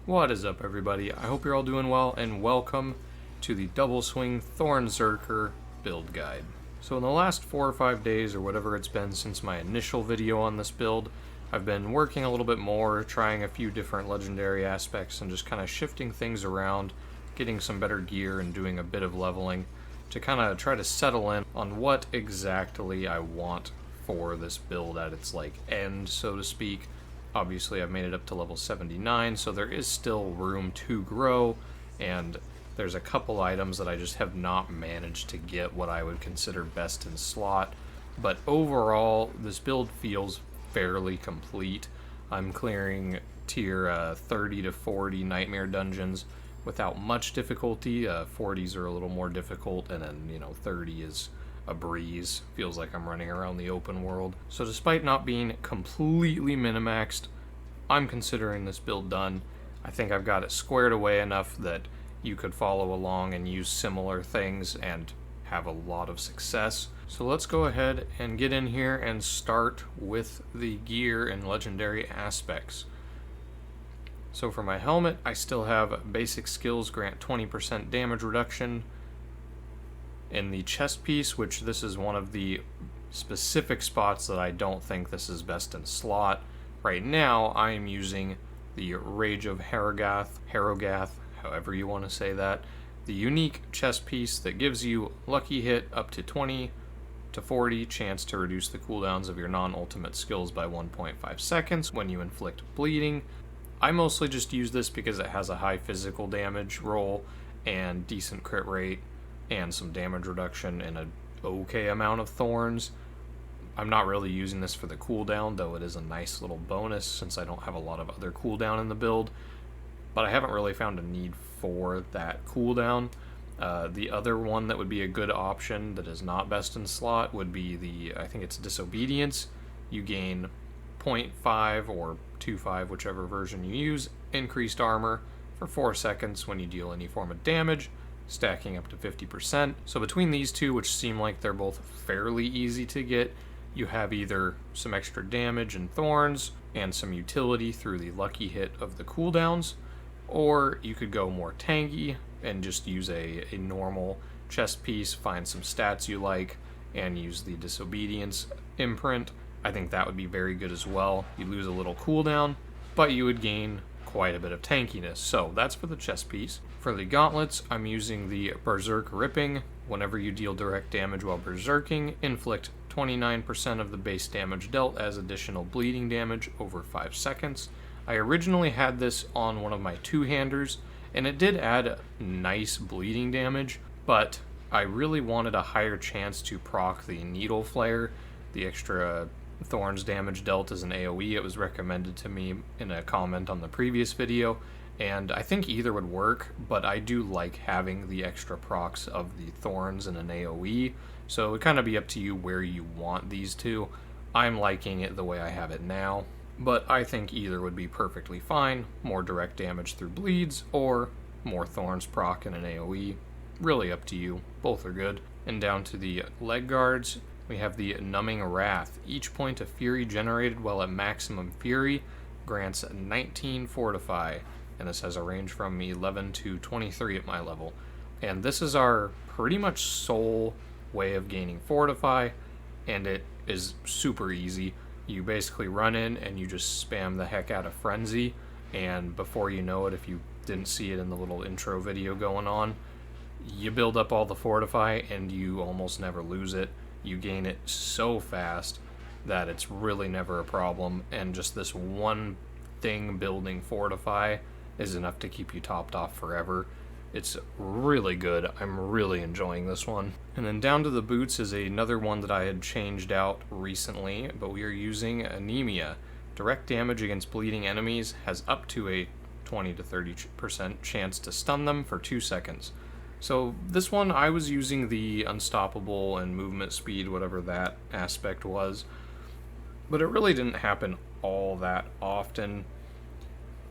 What is up, everybody? I hope you're all doing well, and welcome to the Double Swing Thorn-ZERKER build guide. So in the last 4 or 5 days, or whatever it's been since my initial video on this build, I've been working a little bit more, trying a few different legendary aspects, and just kind of shifting things around, getting some better gear, and doing a bit of leveling to kind of try to settle in on what exactly I want for this build at its end, so to speak. Obviously, I've made it up to level 79, so there is still room to grow, and there's a couple items that I just have not managed to get what I would consider best in slot. But overall, this build feels fairly complete. I'm clearing tier 30 to 40 nightmare dungeons without much difficulty. 40s are a little more difficult, and then 30 is a breeze. Feels like I'm running around the open world. So despite not being completely minimaxed, I'm considering this build done. I think I've got it squared away enough that you could follow along and use similar things and have a lot of success. So let's go ahead and get in here and start with the gear and legendary aspects. So for my helmet, I still have basic skills grant 20% damage reduction. In the chest piece, which this is one of the specific spots that I don't think this is best in slot, right now I am using the Rage of Harogath, however you want to say that, the unique chest piece that gives you lucky hit up to 20 to 40 chance to reduce the cooldowns of your non-ultimate skills by 1.5 seconds when you inflict bleeding. I mostly just use this because it has a high physical damage roll and decent crit rate, and some damage reduction and an okay amount of thorns. I'm not really using this for the cooldown, though it is a nice little bonus since I don't have a lot of other cooldown in the build, but I haven't really found a need for that cooldown. The other one that would be a good option that is not best in slot would be I think it's Disobedience. You gain 0.5 or 2.5, whichever version you use, increased armor for 4 seconds when you deal any form of damage, stacking up to 50%. So between these two, which seem like they're both fairly easy to get, you have either some extra damage and thorns and some utility through the lucky hit of the cooldowns, or you could go more tanky and just use a normal chest piece, find some stats you like, and use the Disobedience imprint. I think that would be very good as well. You lose a little cooldown, but you would gain quite a bit of tankiness. So that's for the chest piece. For the gauntlets, I'm using the Berserk Ripping. Whenever you deal direct damage while berserking, inflict 29% of the base damage dealt as additional bleeding damage over 5 seconds. I originally had this on one of my two-handers, and it did add nice bleeding damage, but I really wanted a higher chance to proc the Needle Flare, the extra thorns damage dealt as an AoE. It was recommended to me in a comment on the previous video, and I think either would work, but I do like having the extra procs of the thorns in an AoE, so it would kind of be up to you where you want these two. I'm liking it the way I have it now, but I think either would be perfectly fine. More direct damage through bleeds, or more thorns proc in an AoE. Really up to you. Both are good. And down to the leg guards, we have the Numbing Wrath. Each point of fury generated while at maximum fury grants 19 Fortify, and this has a range from 11 to 23 at my level. And this is our pretty much sole way of gaining Fortify, and it is super easy. You basically run in and you just spam the heck out of Frenzy, and before you know it, if you didn't see it in the little intro video going on, you build up all the Fortify and you almost never lose it. You gain it so fast that it's really never a problem, and just this one thing building Fortify is enough to keep you topped off forever. It's really good. I'm really enjoying this one. And then down to the boots is another one that I had changed out recently, but we are using Anemia. Direct damage against bleeding enemies has up to a 20 to 30% chance to stun them for 2 seconds. So this one I was using the Unstoppable and movement speed, whatever that aspect was, but it really didn't happen all that often.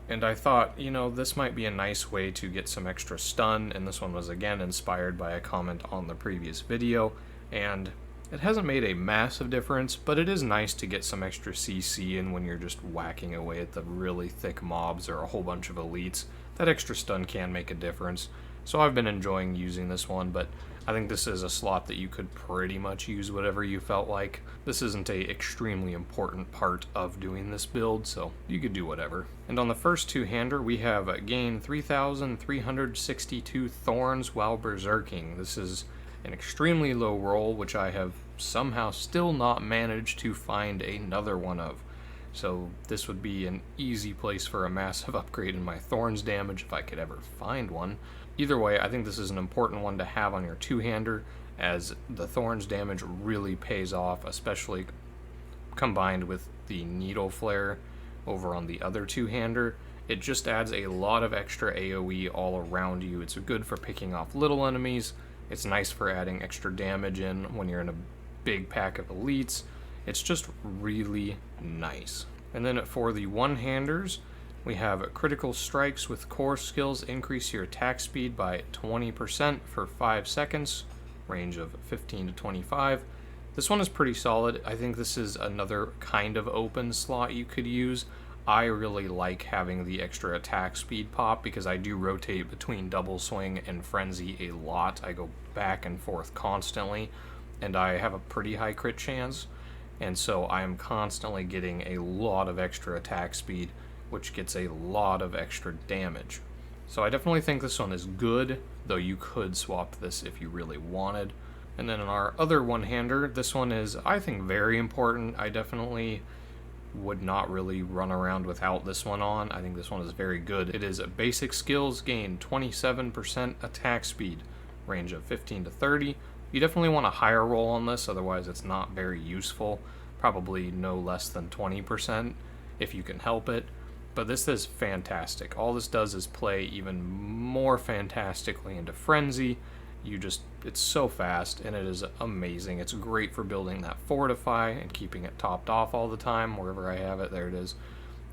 And I thought, this might be a nice way to get some extra stun, and this one was again inspired by a comment on the previous video, and It hasn't made a massive difference, but it is nice to get some extra CC in when you're just whacking away at the really thick mobs or a whole bunch of elites. That extra stun can make a difference, so I've been enjoying using this one, but I think this is a slot that you could pretty much use whatever you felt like. This isn't a extremely important part of doing this build, so you could do whatever. And on the first two-hander, we have gain 3,362 thorns while berserking. This is an extremely low roll, which I have somehow still not managed to find another one of. So this would be an easy place for a massive upgrade in my thorns damage if I could ever find one. Either way, I think this is an important one to have on your two-hander, as the thorns damage really pays off, especially combined with the needle flare over on the other two-hander. It just adds a lot of extra AoE all around you. It's good for picking off little enemies. It's nice for adding extra damage in when you're in a big pack of elites. It's just really nice. And then for the one-handers, we have critical strikes with core skills increase your attack speed by 20% for 5 seconds, range of 15 to 25. This one is pretty solid. I think this is another kind of open slot you could use. I really like having the extra attack speed pop because I do rotate between double swing and frenzy a lot. I go back and forth constantly, and I have a pretty high crit chance, and so I am constantly getting a lot of extra attack speed, which gets a lot of extra damage. So I definitely think this one is good, though you could swap this if you really wanted. And then in our other one-hander, this one is, I think, very important. I definitely would not really run around without this one on. I think this one is very good. It is basic skills, gain 27% attack speed, range of 15 to 30. You definitely want a higher roll on this, otherwise it's not very useful. Probably no less than 20% if you can help it. But this is fantastic. All this does is play even more fantastically into frenzy. It's so fast, and it is amazing. It's great for building that fortify and keeping it topped off all the time, wherever I have it. There it is.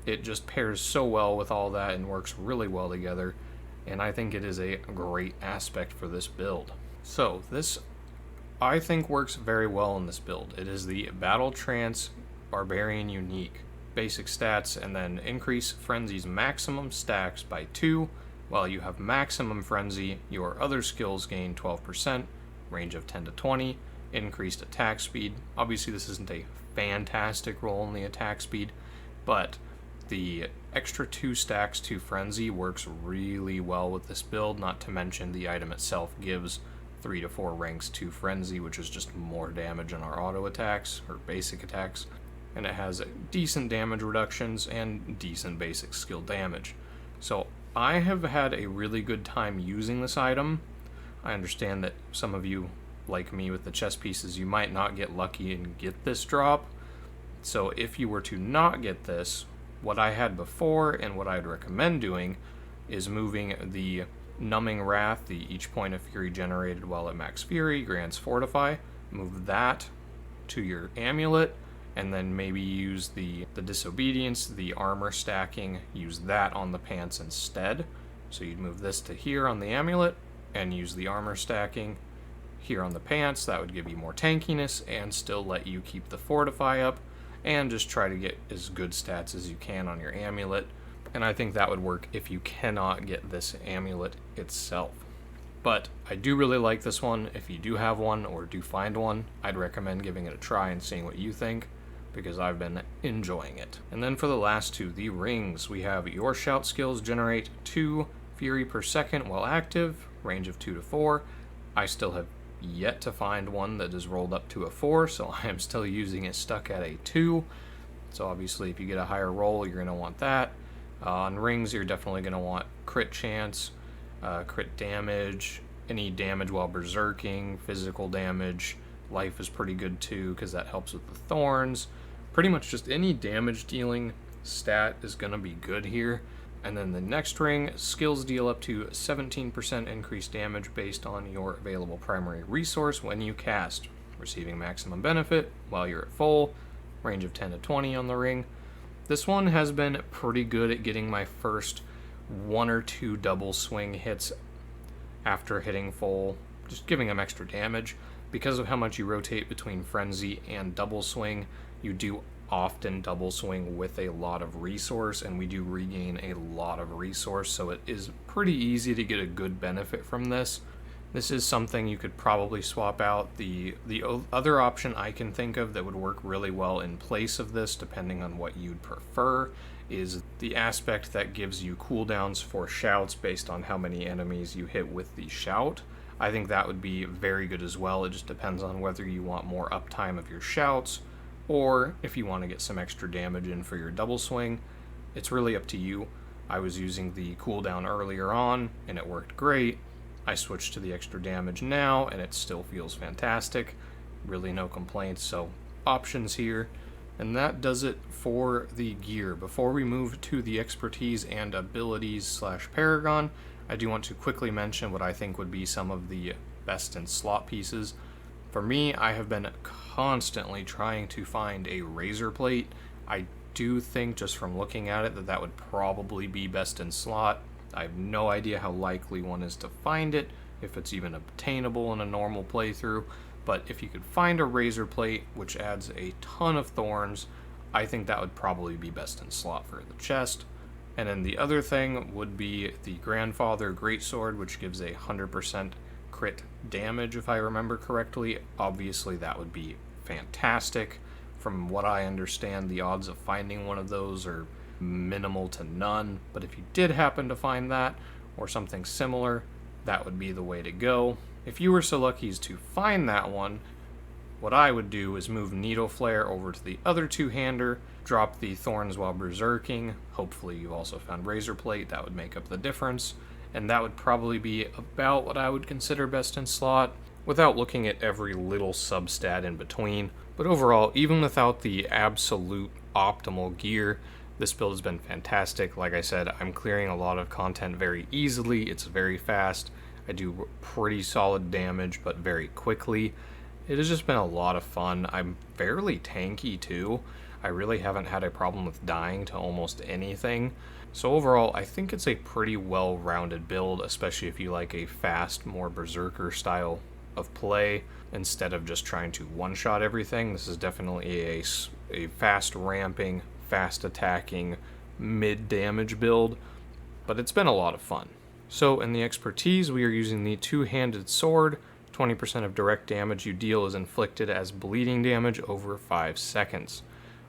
It just pairs so well with all that and works really well together, and I think it is a great aspect for this build. So this, I think, works very well in this build. It is the Battle Trance Barbarian Unique. Basic stats, and then increase Frenzy's maximum stacks by 2. While you have maximum Frenzy, your other skills gain 12%, range of 10 to 20, increased attack speed. Obviously this isn't a fantastic roll in the attack speed, but the extra 2 stacks to Frenzy works really well with this build, not to mention the item itself gives 3 to 4 ranks to Frenzy, which is just more damage on our auto attacks, or basic attacks, and it has decent damage reductions and decent basic skill damage. So I have had a really good time using this item. I understand that some of you, like me with the chess pieces, you might not get lucky and get this drop. So if you were to not get this, what I had before and what I'd recommend doing is moving the Numbing Wrath, the each point of fury generated while at max fury grants fortify, move that to your amulet, and then maybe use the disobedience, the armor stacking, use that on the pants instead. So you'd move this to here on the amulet and use the armor stacking here on the pants. That would give you more tankiness and still let you keep the fortify up, and just try to get as good stats as you can on your amulet. And I think that would work if you cannot get this amulet itself. But I do really like this one. If you do have one or do find one, I'd recommend giving it a try and seeing what you think, because I've been enjoying it. And then for the last two, the rings, we have your shout skills generate 2 fury per second while active, range of 2 to 4. I still have yet to find one that is rolled up to a 4, so I am still using it stuck at a 2. So obviously if you get a higher roll, you're going to want that. On rings, you're definitely going to want crit chance, crit damage, any damage while berserking, physical damage. Life is pretty good too, because that helps with the thorns. Pretty much just any damage dealing stat is going to be good here. And then the next ring, skills deal up to 17% increased damage based on your available primary resource when you cast, receiving maximum benefit while you're at full, range of 10 to 20 on the ring. This one has been pretty good at getting my first 1 or 2 double swing hits after hitting full, just giving them extra damage. Because of how much you rotate between Frenzy and Double Swing, you do often double swing with a lot of resource, and we do regain a lot of resource, so it is pretty easy to get a good benefit from this. This is something you could probably swap out. The other option I can think of that would work really well in place of this, depending on what you'd prefer, is the aspect that gives you cooldowns for shouts based on how many enemies you hit with the shout. I think that would be very good as well. It just depends on whether you want more uptime of your shouts, or if you want to get some extra damage in for your double swing. It's really up to you. I was using the cooldown earlier on, and it worked great. I switched to the extra damage now, and it still feels fantastic. Really no complaints, so options here. And that does it for the gear. Before we move to the expertise and abilities / Paragon, I do want to quickly mention what I think would be some of the best in slot pieces. For me, I have been constantly trying to find a razor plate. I do think, just from looking at it, that that would probably be best in slot. I have no idea how likely one is to find it, if it's even obtainable in a normal playthrough, but if you could find a razor plate, which adds a ton of thorns, I think that would probably be best in slot for the chest. And then the other thing would be the Grandfather Greatsword, which gives a 100% crit damage, if I remember correctly. Obviously, that would be fantastic. From what I understand, the odds of finding one of those are minimal to none, but if you did happen to find that, or something similar, that would be the way to go. If you were so lucky as to find that one, what I would do is move Needle Flare over to the other two-hander, drop the Thorns while berserking. Hopefully you also found Razor Plate, that would make up the difference. And that would probably be about what I would consider best in slot, without looking at every little substat in between. But overall, even without the absolute optimal gear, this build has been fantastic. Like I said, I'm clearing a lot of content very easily. It's very fast. I do pretty solid damage, but very quickly. It has just been a lot of fun. I'm fairly tanky too. I really haven't had a problem with dying to almost anything. So overall, I think it's a pretty well-rounded build, especially if you like a fast, more berserker style of play instead of just trying to one-shot everything. This is definitely a fast ramping, fast attacking, mid-damage build, but it's been a lot of fun. So in the expertise, we are using the two-handed sword. 20% of direct damage you deal is inflicted as bleeding damage over 5 seconds.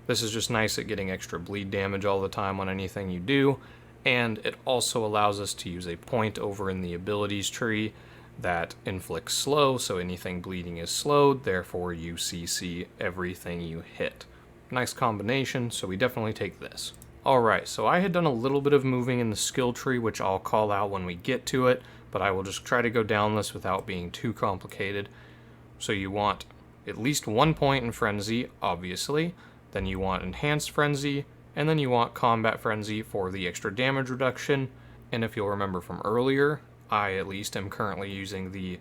This is just nice at getting extra bleed damage all the time on anything you do, and it also allows us to use a point over in the abilities tree that inflicts slow, so anything bleeding is slowed, therefore you CC everything you hit. Nice combination, so we definitely take this. Alright, so I had done a little bit of moving in the skill tree, which I'll call out when we get to it, but I will just try to go down this without being too complicated. So you want at least 1 point in Frenzy, obviously, then you want Enhanced Frenzy, and then you want Combat Frenzy for the extra damage reduction. And if you'll remember from earlier, I at least am currently using the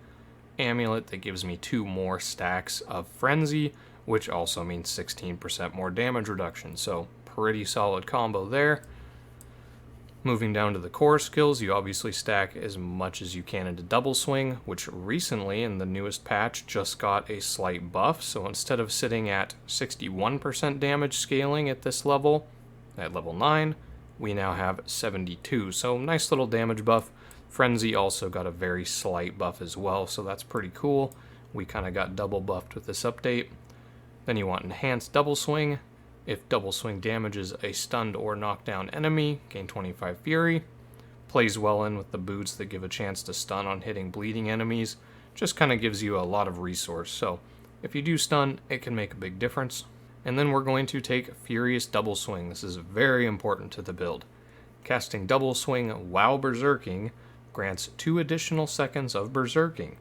amulet that gives me 2 more stacks of Frenzy, which also means 16% more damage reduction, so pretty solid combo there. Moving down to the core skills, you obviously stack as much as you can into Double Swing, which recently in the newest patch just got a slight buff, so instead of sitting at 61% damage scaling at this level, at level 9, we now have 72, so nice little damage buff. Frenzy also got a very slight buff as well, so that's pretty cool. We kind of got double buffed with this update. Then you want Enhanced Double Swing. If Double Swing damages a stunned or knockdown enemy, gain 25 Fury. Plays well in with the boots that give a chance to stun on hitting bleeding enemies. Just kind of gives you a lot of resource, so if you do stun, it can make a big difference. And then we're going to take Furious Double Swing. This is very important to the build. Casting Double Swing while berserking grants 2 additional seconds of berserking.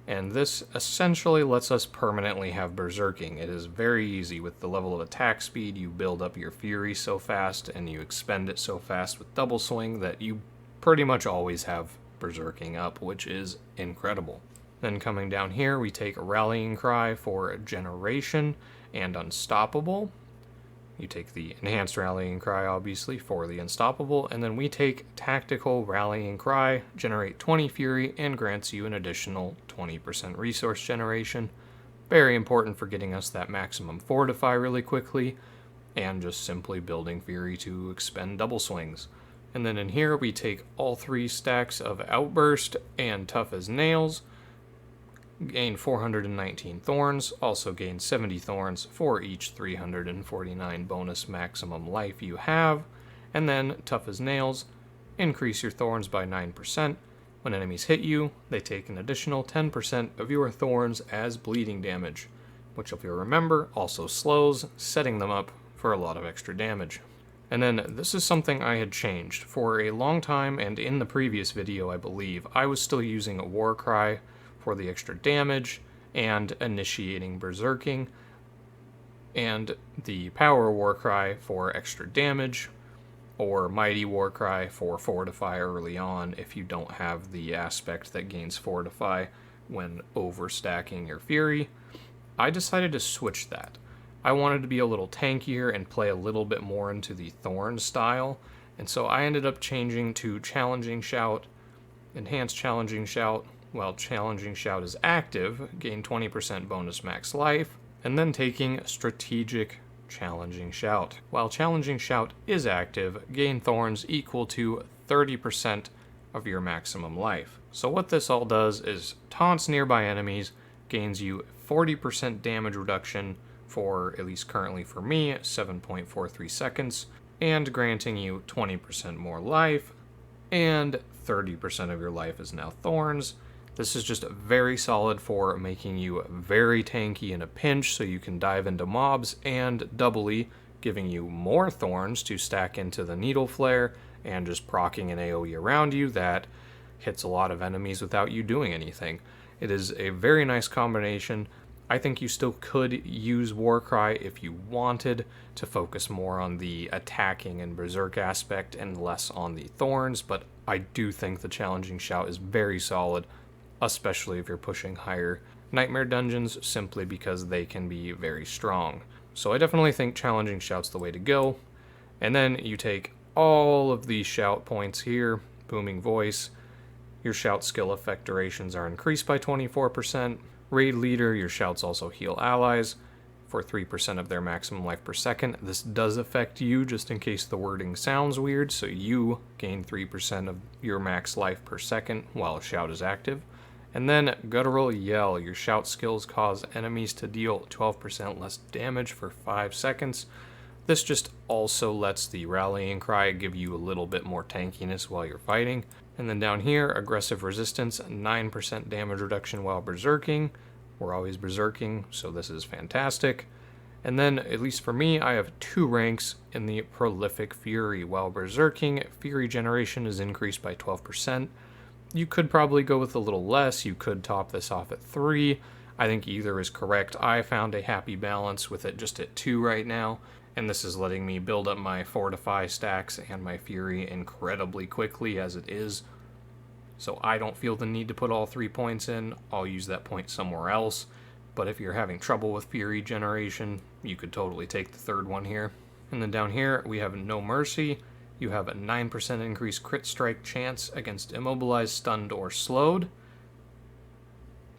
And this essentially lets us permanently have berserking. It is very easy. With the level of attack speed, you build up your fury so fast and you expend it so fast with double swing that you pretty much always have berserking up, which is incredible. Then coming down here, we take Rallying Cry for Generation and Unstoppable. You take the Enhanced Rallying Cry, obviously, for the Unstoppable, and then we take Tactical Rallying Cry, generate 20 Fury, and grants you an additional 20% resource generation. Very important for getting us that maximum Fortify really quickly, and just simply building Fury to expend double swings. And then in here we take all 3 stacks of Outburst and Tough as Nails, gain 419 thorns, also gain 70 thorns for each 349 bonus maximum life you have, and then Tough as Nails, increase your thorns by 9%. When enemies hit you, they take an additional 10% of your thorns as bleeding damage, which if you remember also slows, setting them up for a lot of extra damage. And then this is something I had changed. For a long time, and in the previous video I believe, I was still using a War Cry for the extra damage and initiating berserking, and the Power War Cry for extra damage, or Mighty War Cry for Fortify early on if you don't have the aspect that gains Fortify when overstacking your Fury. I decided to switch that. I wanted to be a little tankier and play a little bit more into the Thorn style, and so I ended up changing to Challenging Shout, Enhanced Challenging Shout. While Challenging Shout is active, gain 20% bonus max life, and then taking Strategic Challenging Shout. While Challenging Shout is active, gain thorns equal to 30% of your maximum life. So what this all does is taunts nearby enemies, gains you 40% damage reduction for, at least currently for me, 7.43 seconds, and granting you 20% more life, and 30% of your life is now thorns. This is just very solid for making you very tanky in a pinch so you can dive into mobs, and doubly giving you more thorns to stack into the Needle Flare and just proccing an AoE around you that hits a lot of enemies without you doing anything. It is a very nice combination. I think you still could use Warcry if you wanted to focus more on the attacking and berserk aspect and less on the thorns, but I do think the Challenging Shout is very solid, especially if you're pushing higher nightmare dungeons, simply because they can be very strong. So I definitely think Challenging Shout's the way to go. And then you take all of these shout points here, Booming Voice, your shout skill effect durations are increased by 24%. Raid Leader, your shouts also heal allies for 3% of their maximum life per second. This does affect you, just in case the wording sounds weird, so you gain 3% of your max life per second while a shout is active. And then Guttural Yell, your shout skills cause enemies to deal 12% less damage for 5 seconds. This just also lets the Rallying Cry give you a little bit more tankiness while you're fighting. And then down here, Aggressive Resistance, 9% damage reduction while berserking. We're always berserking, so this is fantastic. And then, at least for me, I have 2 ranks in the Prolific Fury. While berserking, Fury generation is increased by 12%. You could probably go with a little less. You could top this off at 3. I think either is correct. I found a happy balance with it just at 2 right now, and this is letting me build up my Fortify stacks and my Fury incredibly quickly as it is. So I don't feel the need to put all 3 points in. I'll use that point somewhere else. But if you're having trouble with Fury generation, you could totally take the 3rd one here. And then down here, we have No Mercy. You have a 9% increased crit strike chance against immobilized, stunned, or slowed.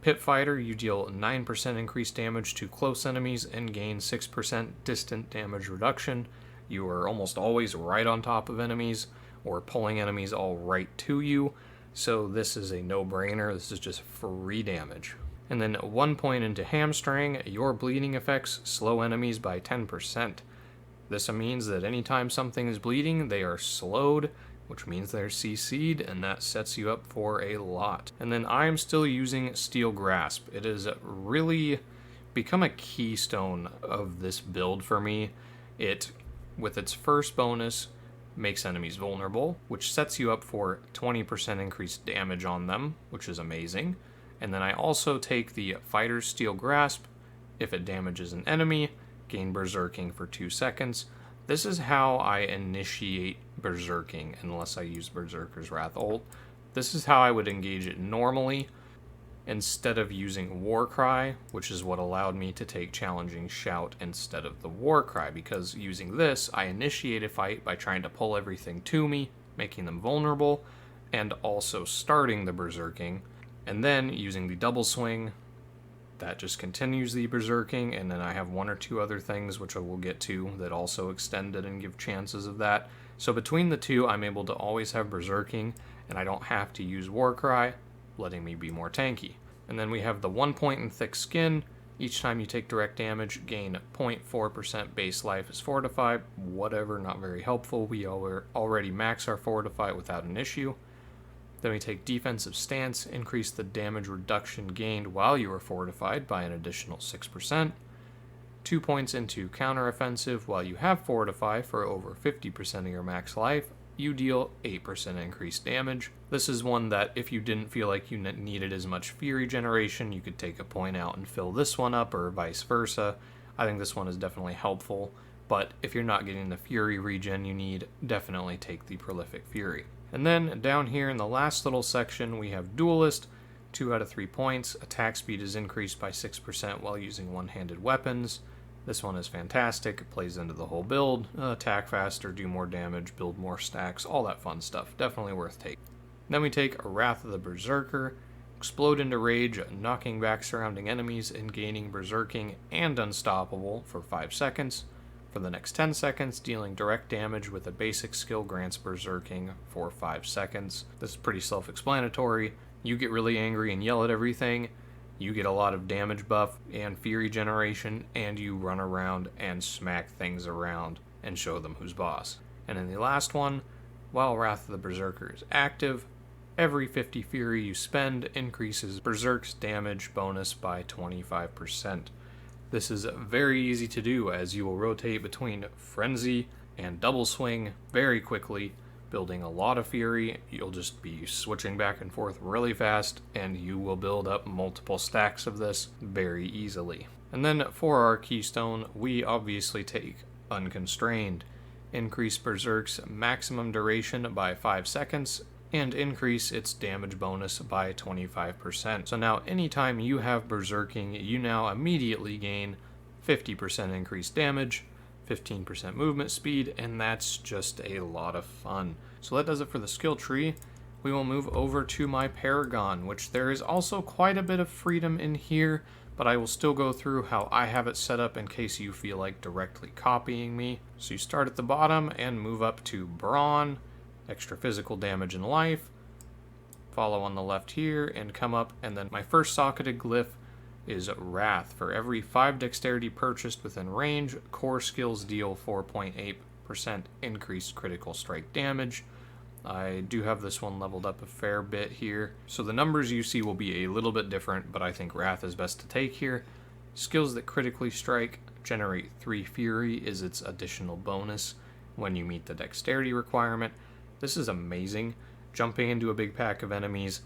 Pit Fighter, you deal 9% increased damage to close enemies and gain 6% distant damage reduction. You are almost always right on top of enemies, or pulling enemies all right to you. So this is a no-brainer. This is just free damage. And then 1 point into Hamstring, your bleeding effects slow enemies by 10%. This means that anytime something is bleeding, they are slowed, which means they're CC'd, and that sets you up for a lot. And then I'm still using Steel Grasp. It has really become a keystone of this build for me. It, with its first bonus, makes enemies vulnerable, which sets you up for 20% increased damage on them, which is amazing. And then I also take the Fighter's Steel Grasp. If it damages an enemy, gain berserking for 2 seconds. This is how I initiate berserking, unless I use Berserker's Wrath ult. This is how I would engage it normally. instead of using War Cry, which is what allowed me to take Challenging Shout instead of the War Cry, because using this, I initiate a fight by trying to pull everything to me, making them vulnerable, and also starting the berserking, and then using the double swing, that just continues the berserking, and then I have one or two other things which I will get to that also extend it and give chances of that. So between the two, I'm able to always have berserking, and I don't have to use War Cry, letting me be more tanky. And then we have the 1 point in Thick Skin. Each time you take direct damage, gain 0.4% base life as Fortify. Whatever, not very helpful. We already max our Fortify without an issue. Then we take Defensive Stance, increase the damage reduction gained while you are fortified by an additional 6%. 2 points into Counteroffensive. While you have Fortify for over 50% of your max life, you deal 8% increased damage. This is one that if you didn't feel like you needed as much Fury generation, you could take a point out and fill this one up, or vice versa. I think this one is definitely helpful, but if you're not getting the Fury regen you need, definitely take the Prolific Fury. And then down here in the last little section, we have Duelist. 2 out of 3 points. Attack speed is increased by 6% while using one-handed weapons. This one is fantastic. It plays into the whole build. Attack faster, do more damage, build more stacks, all that fun stuff. Definitely worth taking. Then we take Wrath of the Berserker. Explode into Rage, knocking back surrounding enemies and gaining Berserking and Unstoppable for 5 seconds. For the next 10 seconds, dealing direct damage with a basic skill grants Berserking for 5 seconds. This is pretty self-explanatory. You get really angry and yell at everything. You get a lot of damage buff and Fury generation, and you run around and smack things around and show them who's boss. And in the last one, while Wrath of the Berserker is active, every 50 Fury you spend increases Berserk's damage bonus by 25%. This is very easy to do, as you will rotate between Frenzy and Double Swing very quickly, building a lot of Fury. You'll just be switching back and forth really fast, and you will build up multiple stacks of this very easily. And then for our keystone, we obviously take Unconstrained. Increase Berserk's maximum duration by 5 seconds, and increase its damage bonus by 25%. So now anytime you have Berserking, you now immediately gain 50% increased damage, 15% movement speed, and that's just a lot of fun. So that does it for the skill tree. We will move over to my Paragon, which there is also quite a bit of freedom in here, but I will still go through how I have it set up in case you feel like directly copying me. So you start at the bottom and move up to Brawn, extra physical damage and life, follow on the left here and come up, and then my first socketed glyph is Wrath. For every 5 dexterity purchased within range, core skills deal 4.8% increased critical strike damage. I do have this one leveled up a fair bit here, so the numbers you see will be a little bit different, but I think Wrath is best to take here. Skills that critically strike generate 3 Fury is its additional bonus when you meet the dexterity requirement. This is amazing. Jumping into a big pack of enemies,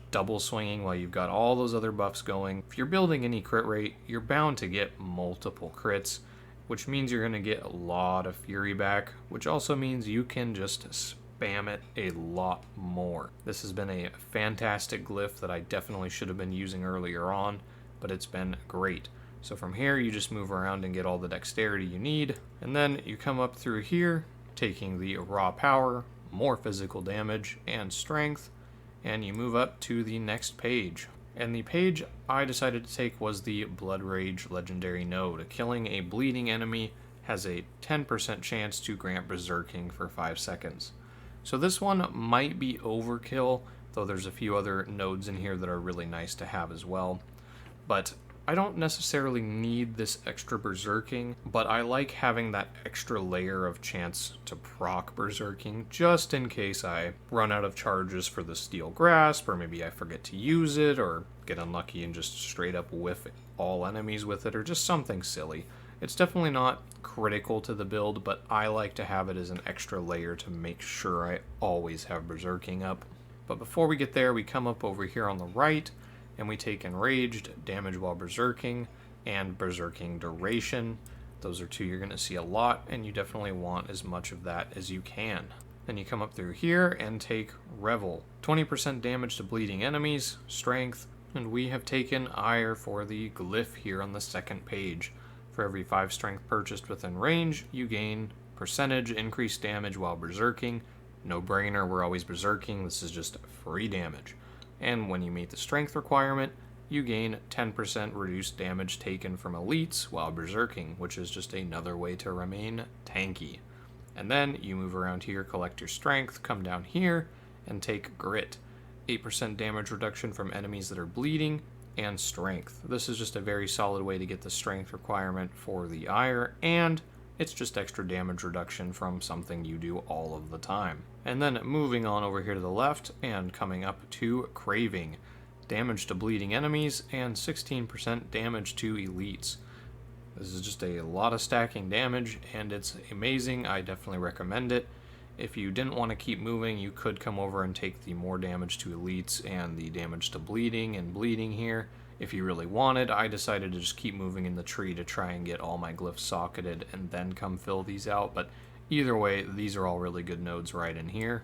double swinging while you've got all those other buffs going. If you're building any crit rate, you're bound to get multiple crits, which means you're going to get a lot of Fury back, which also means you can just spam it a lot more. This has been a fantastic glyph that I definitely should have been using earlier on, but it's been great. So from here, you just move around and get all the dexterity you need, and then you come up through here, taking the raw power, more physical damage, and strength, and you move up to the next page. And the page I decided to take was the Blood Rage legendary node. Killing a bleeding enemy has a 10% chance to grant Berserking for 5 seconds. So this one might be overkill, though there's a few other nodes in here that are really nice to have as well. But I don't necessarily need this extra Berserking, but I like having that extra layer of chance to proc Berserking, just in case I run out of charges for the Steel Grasp, or maybe I forget to use it, or get unlucky and just straight up whiff all enemies with it, or just something silly. It's definitely not critical to the build, but I like to have it as an extra layer to make sure I always have Berserking up. But before we get there, we come up over here on the right, and we take Enraged, damage while Berserking, and Berserking duration. Those are 2 you're going to see a lot, and you definitely want as much of that as you can. Then you come up through here and take Revel. 20% damage to bleeding enemies, strength, And we have taken ire for the glyph here on the second page. For every 5 strength purchased within range, you gain percentage increased damage while berserking. No brainer, we're always berserking, this is just free damage. And when you meet the strength requirement, you gain 10% reduced damage taken from elites while berserking, which is just another way to remain tanky. And then you move around here, collect your strength, come down here, and take grit. 8% damage reduction from enemies that are bleeding, and strength. This is just a very solid way to get the strength requirement for the ire, and it's just extra damage reduction from something you do all of the time. And then moving on over here to the left and coming up to Craving. Damage to bleeding enemies and 16% damage to elites. This is just a lot of stacking damage and it's amazing. I definitely recommend it. If you didn't want to keep moving, you could come over and take the more damage to elites and the damage to bleeding and bleeding here. If you really wanted, I decided to just keep moving in the tree to try and get all my glyphs socketed and then come fill these out, but either way, these are all really good nodes right in here.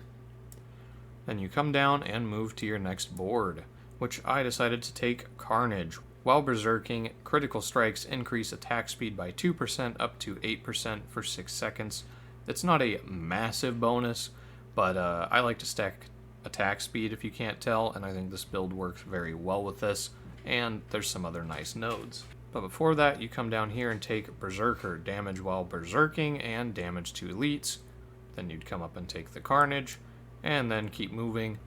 Then you come down and move to your next board, which I decided to take Carnage. While berserking, critical strikes increase attack speed by 2% up to 8% for 6 seconds. It's not a massive bonus, but I like to stack attack speed if you can't tell, and I think this build works very well with this. And there's some other nice nodes. But before that, you come down here and take Berserker, damage while berserking and damage to elites. Then you'd come up and take the Carnage, and then keep moving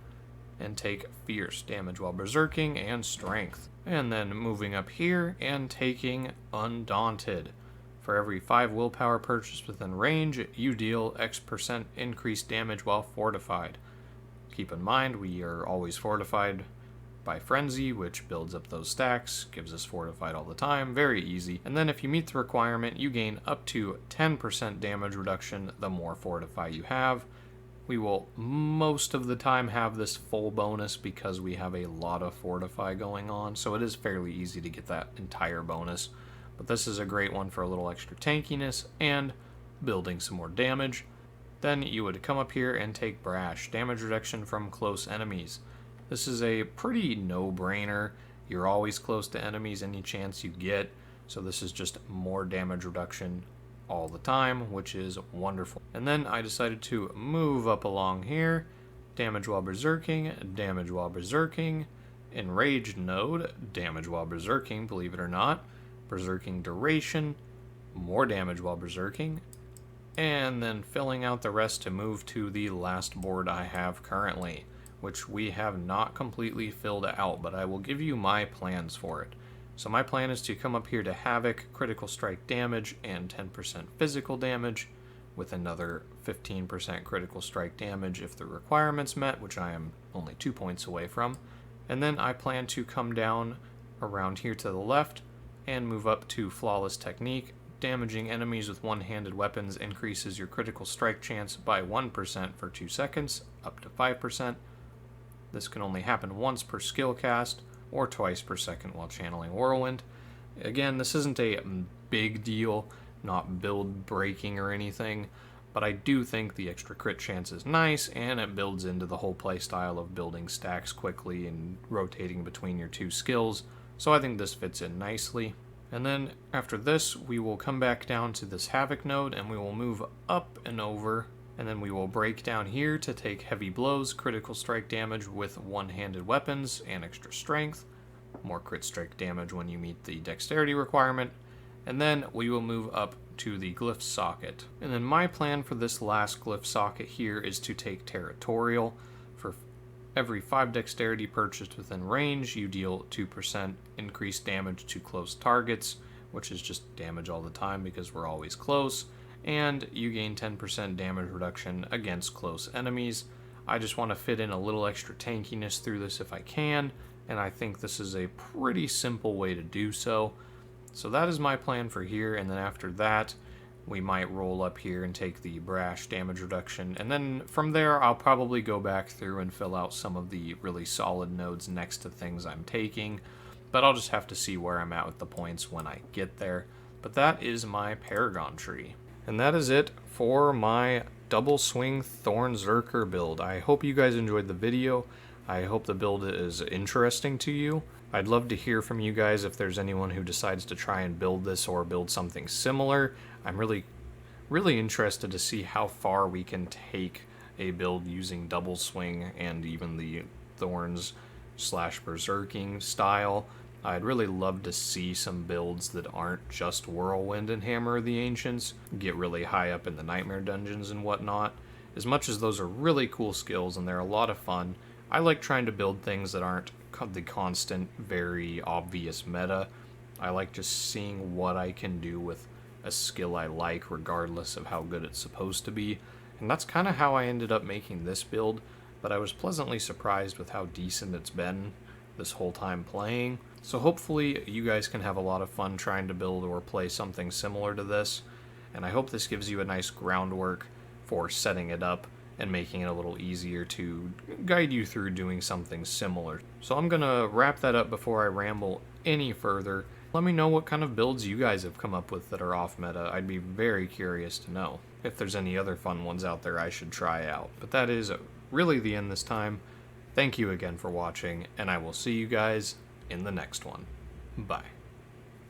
and take Fierce, damage while berserking and strength. And then moving up here and taking Undaunted. For every 5 willpower purchased within range, you deal X% increased damage while fortified. Keep in mind, we are always fortified by Frenzy, which builds up those stacks, gives us fortified all the time, very easy. And then if you meet the requirement, you gain up to 10% damage reduction the more fortify you have. We will most of the time have this full bonus because we have a lot of fortify going on, so it is fairly easy to get that entire bonus. But this is a great one for a little extra tankiness and building some more damage. Then you would come up here and take Brash, damage reduction from close enemies. This is a pretty no-brainer. You're always close to enemies any chance you get, so this is just more damage reduction all the time, which is wonderful. And then I decided to move up along here, damage while berserking, enraged node, damage while berserking, believe it or not, berserking duration, more damage while berserking, and then filling out the rest to move to the last board I have currently, which we have not completely filled out, but I will give you my plans for it. So my plan is to come up here to Havoc, critical strike damage, and 10% physical damage, with another 15% critical strike damage if the requirement's met, which I am only 2 points away from. And then I plan to come down around here to the left and move up to Flawless Technique. Damaging enemies with one-handed weapons increases your critical strike chance by 1% for 2 seconds, up to 5%. This can only happen once per skill cast, or twice per second while channeling Whirlwind. Again, this isn't a big deal, not build breaking or anything, but I do think the extra crit chance is nice, and it builds into the whole playstyle of building stacks quickly and rotating between your 2 skills, so I think this fits in nicely. And then after this, we will come back down to this Havoc node, and we will move up and over, and then we will break down here to take Heavy Blows, critical strike damage with one-handed weapons and extra strength, more crit strike damage when you meet the dexterity requirement, and then we will move up to the Glyph Socket. And then my plan for this last Glyph Socket here is to take Territorial. For every 5 dexterity purchased within range, you deal 2% increased damage to close targets, which is just damage all the time because we're always close, and you gain 10% damage reduction against close enemies. I just want to fit in a little extra tankiness through this if I can, and I think this is a pretty simple way to do so. So that is my plan for here, and then after that, we might roll up here and take the Brash damage reduction, and then from there, I'll probably go back through and fill out some of the really solid nodes next to things I'm taking, but I'll just have to see where I'm at with the points when I get there. But that is my Paragon tree. And that is it for my double swing Thorn-ZERKER build. I hope you guys enjoyed the video. I hope the build is interesting to you. I'd love to hear from you guys if there's anyone who decides to try and build this or build something similar. I'm really interested to see how far we can take a build using double swing and even the thorns / berserking style. I'd really love to see some builds that aren't just Whirlwind and Hammer of the Ancients, get really high up in the Nightmare dungeons and whatnot. As much as those are really cool skills and they're a lot of fun, I like trying to build things that aren't the constant, very obvious meta. I like just seeing what I can do with a skill I like, regardless of how good it's supposed to be. And that's kind of how I ended up making this build, but I was pleasantly surprised with how decent it's been this whole time playing. So hopefully you guys can have a lot of fun trying to build or play something similar to this, and I hope this gives you a nice groundwork for setting it up and making it a little easier to guide you through doing something similar. So I'm gonna wrap that up before I ramble any further. Let me know what kind of builds you guys have come up with that are off meta. I'd be very curious to know if there's any other fun ones out there I should try out. But that is really the end this time. Thank you again for watching, and I will see you guys in the next one. Bye.